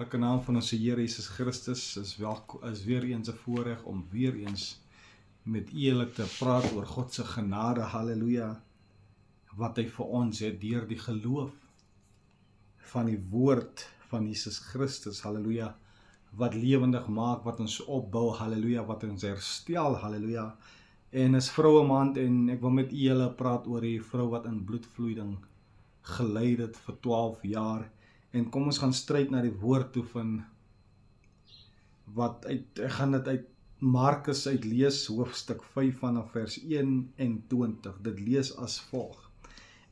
wonderlike naam van ons Here Jesus Christus is weer eens 'n voorreg om weer eens met julle te praat oor God se genade, halleluja, wat hy vir ons het deur die geloof van die woord van Jesus Christus, halleluja, wat lewendig maak, wat ons opbou, halleluja, wat ons herstel, halleluja. En is vroue maand en ek wil met julle praat oor die vrou wat in bloedvloeiing gelei het vir 12 jaar. En kom ons gaan stryd na die woord toe van wat ek gaan dit uit Markus uit lees, hoofstuk 5 vanaf vers 21. Dit lees as volg.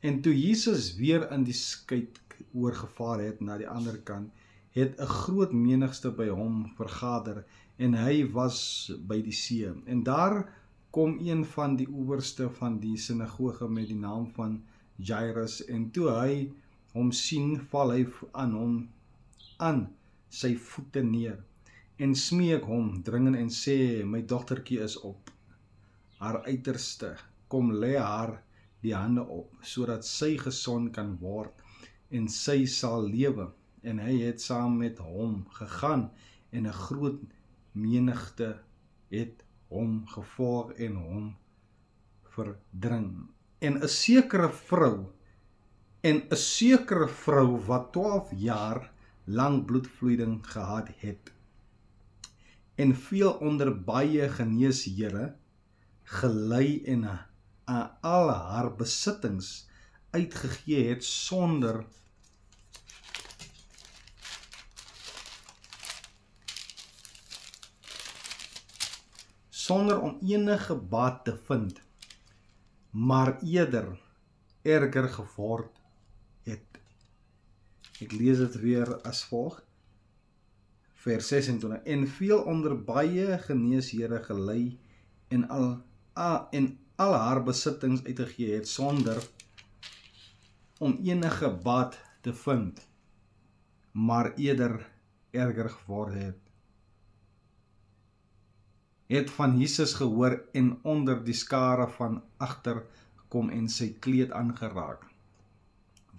En toe Jesus weer in die skei oorgevaar het na die ander kant, het 'n groot menigte by hom vergader en hy was by die see. En daar kom een van die owerste van die sinagoge met die naam van Jairus, en toe hy hom sien, val hy aan hom aan sy voete neer en smeek hom dringend en sê, my dogtertjie is op haar uiterste, kom lê haar die hande op, sodat sy gesond kan word en sy sal lewe. En hy het saam met hom gegaan en 'n groot menigte het hom gevolg en hom verdring. En 'n sekere vrou wat 12 jaar lang bloedvloeiing gehad het en veel onder baie geneeshere gelei en aan al haar besittings uitgegee het sonder om enige baat te vind, maar eerder erger geword het. Ek lees dit weer as volg, vers 26, en veel onder baie geneeshere gelei en al haar besittings uitgegee het, sonder om enige baat te vind, maar eerder erger geword het van Jesus gehoor en onder die skare van agter kom en sy kleed aangeraak.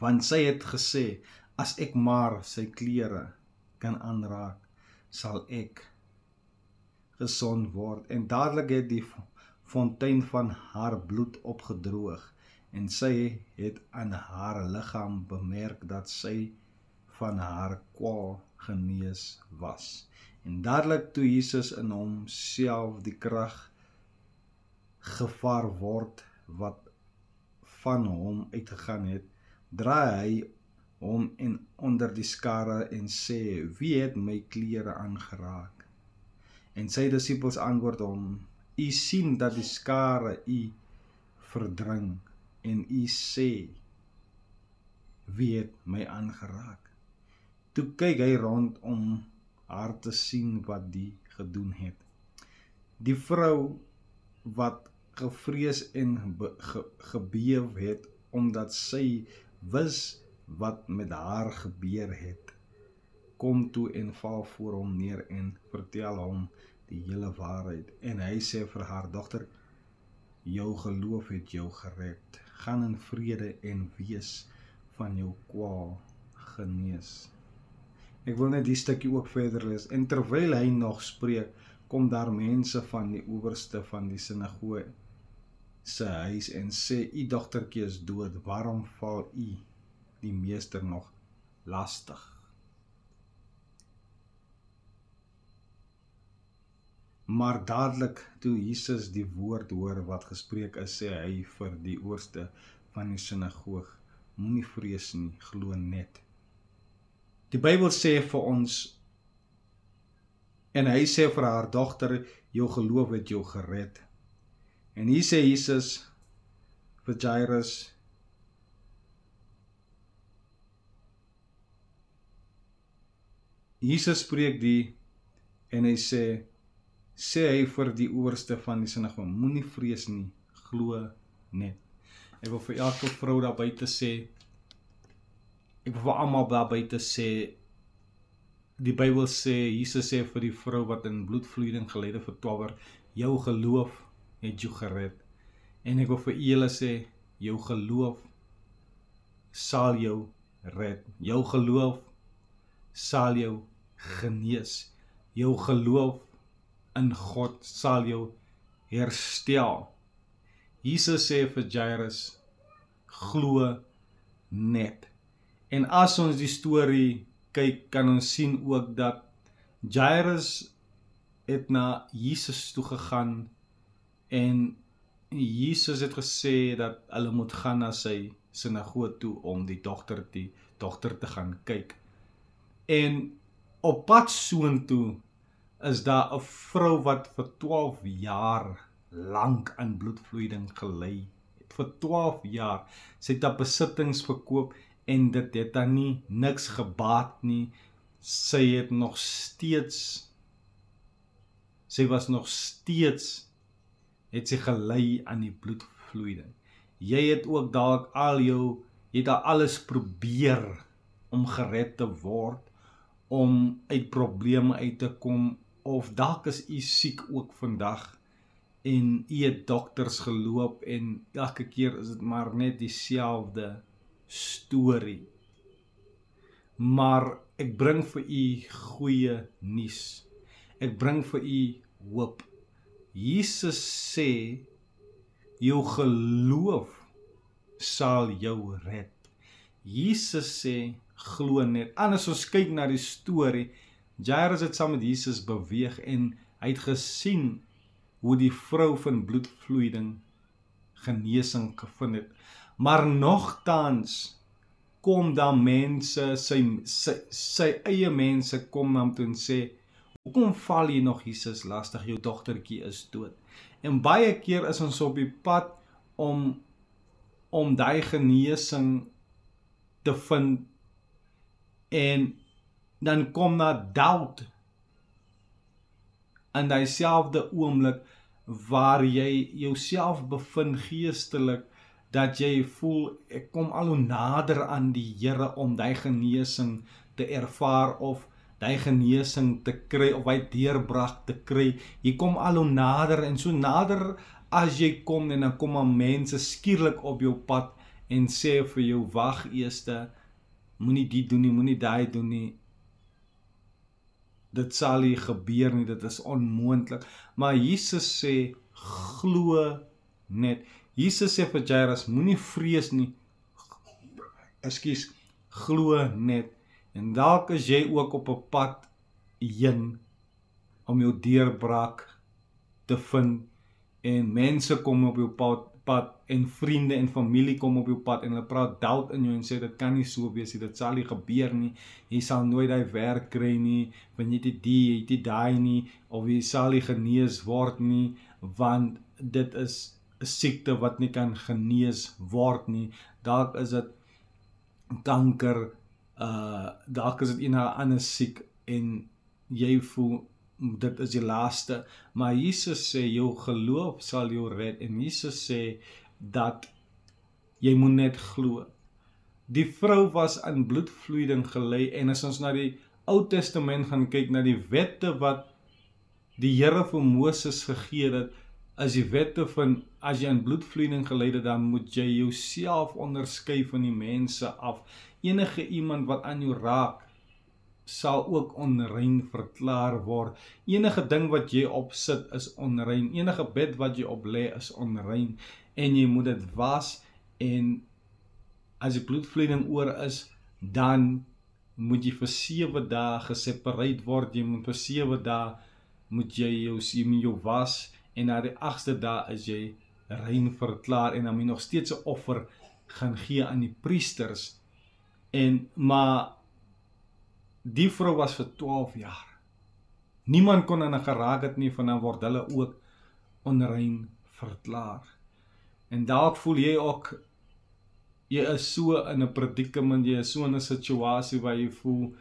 Want sy het gesê, as ek maar sy klere kan aanraak, sal ek gesond word. En dadelik het die fontein van haar bloed opgedroog en sy het aan haar liggaam bemerk dat sy van haar kwaal genees was. En dadelik toe Jesus in homself die krag gevaar word wat van hom uitgegaan het, draai hy hom en onder die skare en sê, wie het my klere aangeraak? En sy disippels antwoord hom, u sien dat die skare u verdring en u sê, wie het my aangeraak? Toe kyk hy rond om haar te sien wat die gedoen het. Die vrou wat gevrees en gebeef het, omdat sy wis wat met haar gebeur het, kom toe en val voor hom neer en vertel hom die hele waarheid. En hy sê vir haar, dogter, jou geloof het jou gered. Gaan in vrede en wees van jou kwaal genees. Ek wil net die stukkie ook verder lees. En terwyl hy nog spreek, kom daar mense van die owerste van die sinagoge se huis en sê, u dogtertjie is dood, waarom val u die meester nog lastig? Maar dadelik toe Jesus die woord hoor wat gespreek is, sê hy vir die owerste van die sinagoge, moenie vrees nie, glo net. Die Bybel sê vir ons, en hy sê vir haar, dogter, jou geloof het jou gered. En hier sê Jesus vir Jairus, Jesus spreek die, en hy sê hy vir die owerste van die sinagoge, moenie vrees nie, glo net. Ek wil vir elke vrou daar buite sê, ek wil vir almal daar buite sê, die Bybel sê, Jesus sê vir die vrou wat in bloedvloeiing gelei het vir 12 jaar, jou geloof het jou gered. En ek wil vir julle sê, jou geloof sal jou red. Jou geloof sal jou genees. Jou geloof in God sal jou herstel. Jesus sê vir Jairus, glo net. En as ons die storie kyk, kan ons sien ook dat Jairus het na Jesus toe gegaan en Jesus het gesê dat hulle moet gaan na sy sinagoge toe om die dogter te gaan kyk. En op pad soontoe is daar 'n vrou wat vir 12 jaar lank aan bloedvloeiing gely het. Vir 12 jaar. Sy het haar besittings verkoop en dit het haar nie niks gebaat nie. Sy was nog steeds het sy gely aan die bloedvloeiing. Jy het ook dalk jy het al alles probeer om gered te word, om uit probleme uit te kom, of dalk is u siek ook vandag, en u het dokters geloop, en elke keer is dit maar net dieselfde storie. Maar ek bring vir u goeie nuus. Ek bring vir u hoop. Jesus sê, jou geloof sal jou red. Jesus sê, glo net. Anders ons kyk na die storie, Jairus het saam met Jesus beweeg en hy het gesien hoe die vrou van bloedvloeiing genesing gevind het. Maar nogtans kom daar mense, sy eie mense kom na hom toe en sê, hoekom val jy nog Jesus lastig, jou dogtertjie is dood. En baie keer is ons op die pad om daai genesing te vind, en dan kom daar doubt in daai selfde oomblik waar jy jouself bevind geestelik, dat jy voel, ek kom al hoe nader aan die Here om daai genesing te ervaar, of daai genesing te kry, of hy deurbraak te kry. Jy kom al hoe nader, en so nader as jy kom, en dan kom mense skielik op jou pad, en sê vir jou, wag eerste, moenie dit doen nie, moenie daai doen nie, dit sal nie gebeur nie, dit is onmoontlik. Maar Jesus sê, glo net. Jesus sê vir Jairus, moenie vrees nie, glo net. En dalk is jy ook op 'n pad heen om jou deurbraak te vind, en mense kom op jou pad, en vriende en familie kom op jou pad, en hulle praat doubt in jou en sê, dit kan nie so wees nie, dit sal nie gebeur nie, jy sal nooit die werk kry nie, want jy het die daai nie, of jy sal nie genees word nie, want dit is 'n siekte wat nie kan genees word nie, dalk is dit kanker, dalk is dit een ander siek, en jy voel, dit is die laaste, maar Jesus sê, jou geloof sal jou red, en Jesus sê, dat jy moet net glo. Die vrou was aan bloedvloeiing gely, en as ons na die Ou Testament gaan kyk, na die wette wat die Here vir Moses gegee het, as die wette van, as jy aan bloedvloeiing gely het, dan moet jy jouself onderskei van die mense af. Enige iemand wat aan jou raak, sal ook onrein verklaar word. Enige ding wat jy opsit is onrein. Enige bed wat jy op lê is onrein. En jy moet dit was, en as die bloedvloeiing oor is, dan moet jy vir 7 dae gesepareer word. Jy moet vir 7 dae moet jy jou was, en na die 8ste dag is jy rein verklaar, en dan moet jy nog steeds 'n offer gaan gee aan die priesters. Maar die vrou was vir 12 jaar. Niemand kon aan haar geraak het nie, van dan word hulle ook onrein verklaar. En dalk voel jy ook, jy is so in 'n predikament, jy is so in 'n situasie waar jy voel,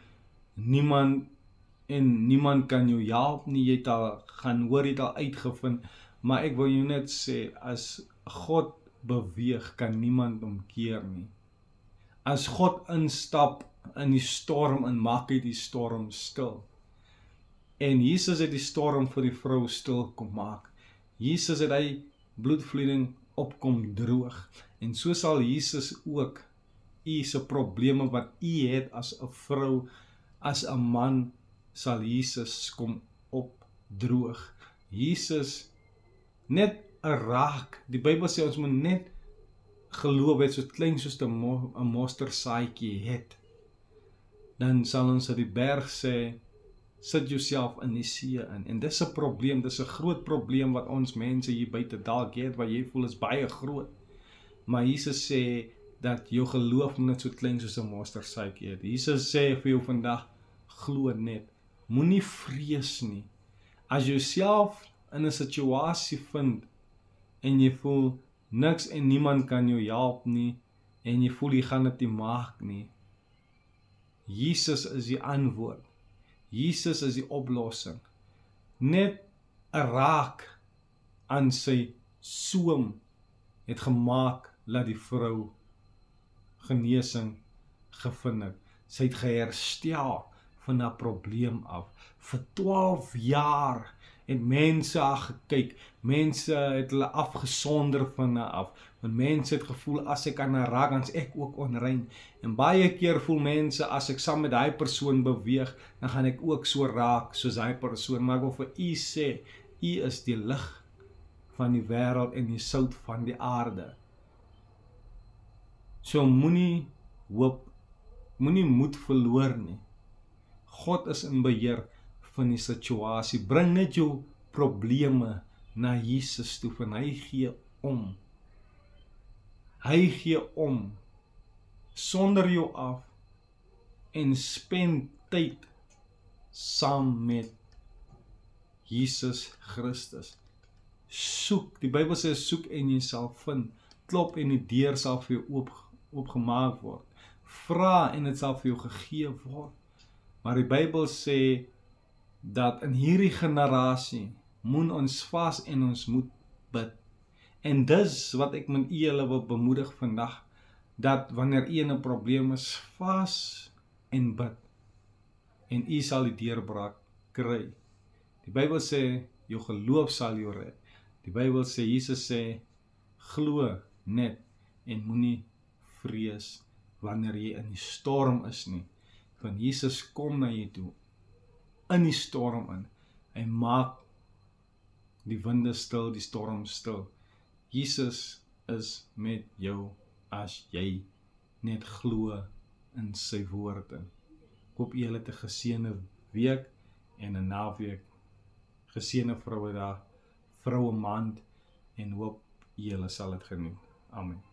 niemand kan jou help nie, jy het al gaan hoor, jy het al uitgevind, maar ek wil jou net sê, as God beweeg, kan niemand omkeer nie. As God instap in die storm, en maak hy die storm stil. En Jesus het die storm vir die vrou stil kom maak. Jesus het hy bloedvloeiing opkom droog. En so sal Jesus ook u se probleme wat u het as 'n vrou, as 'n man, sal Jesus kom opdroog. Jesus net 'n raak. Die Bybel sê ons moet net geloof het so klein soos 'n mosterdsaadjie het. Dan sal ons op die berg sê, sit jouself in die see in. En dis 'n probleem, dis 'n groot probleem wat ons mense hier buite dalk het, wat jy voel is baie groot. Maar Jesus sê dat jou geloof net so klein soos 'n mosterdsaadjie het. Jesus sê vir jou vandag, glo net. Moenie vrees nie. As jy jouself in 'n situasie vind en jy voel niks en niemand kan jou help nie en jy voel jy gaan dit nie maak nie. Jesus is die antwoord. Jesus is die oplossing. Net 'n raak aan sy soem het gemaak dat die vrou genesing gevind het. Sy het geherstel van 'n probleem af. Vir 12 jaar het mense haar gekyk. Mense het hulle afgesonder van haar af. Want mense het gevoel, as ek aan haar raak, dan is ek ook onrein. En baie keer voel mense, as ek saam met daai persoon beweeg, dan gaan ek ook so raak, soos daai persoon. Maar ek wil vir u sê, u is die lig van die wêreld en die sout van die aarde. So moenie hoop, moenie moed verloor nie. God is in beheer van die situasie. Bring net jou probleme na Jesus toe, van hy gee om. Hy gee om, sonder jou af, en spend tyd saam met Jesus Christus. Soek, die Bybel sê soek en jy sal vind, klop en die deur sal vir jou oopgemaak word, vra en dit sal vir jou gegee word. Maar die Bybel sê dat in hierdie generasie moet ons vas en ons moet bid. En dis wat ek met julle wil bemoedig vandag, dat wanneer u in 'n probleem is, vas en bid. En u sal die deurbraak kry. Die Bybel sê, jou geloof sal jou red. Die Bybel sê, Jesus sê, glo net en moenie vrees wanneer jy in die storm is nie. Want Jesus kom na jy toe, in die storm in. Hy maak die winde stil, die storm stil. Jesus is met jou as jy net glo in sy woorde. Ek hoop julle het 'n geseënde week en 'n naweek. Geseënde Vrouedag, Vroue Maand en hoop julle sal dit geniet. Amen.